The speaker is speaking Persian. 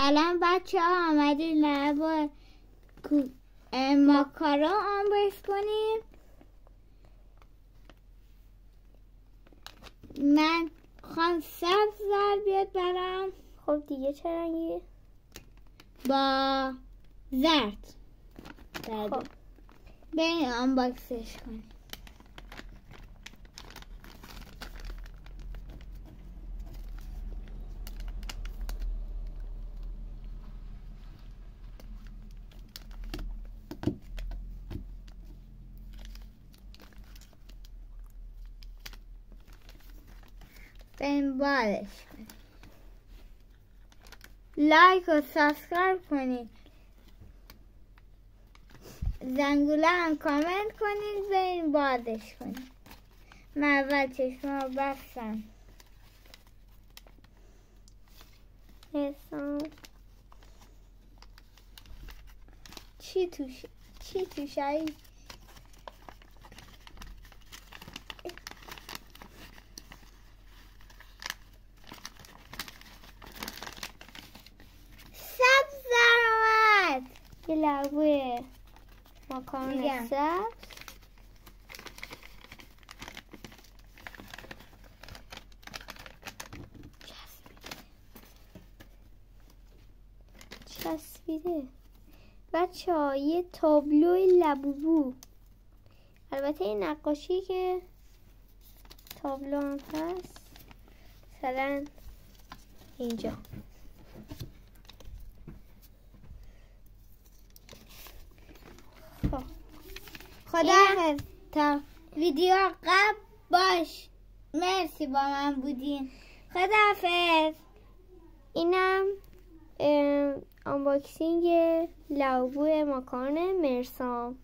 سلام بچه ها، آمدید لعبه ماکارو آنبایس کنیم. من خواهم سبز در بیاد برام. خب دیگه چه رنگی؟ با زرد. خب بریم آنباکسش کنیم. بریم بارش کنیم. لایک و سابسکرایب کنید. زنگوله هم کامنت کنید. بریم بادش کنید. من اول چشم رو بستم. چی توش ای؟ سبز در آمد. یه لعبه ماکارون سبز. چسبیده. بچه ها یه تابلوی لبوبو. البته این نقاشی که تابلو هم هست مثلا اینجا. خدا تا ویدیو قبل باش. مرسی با من بودین. خداحافظ. اینم آنباکسینگ لابو ماکارون مرسام.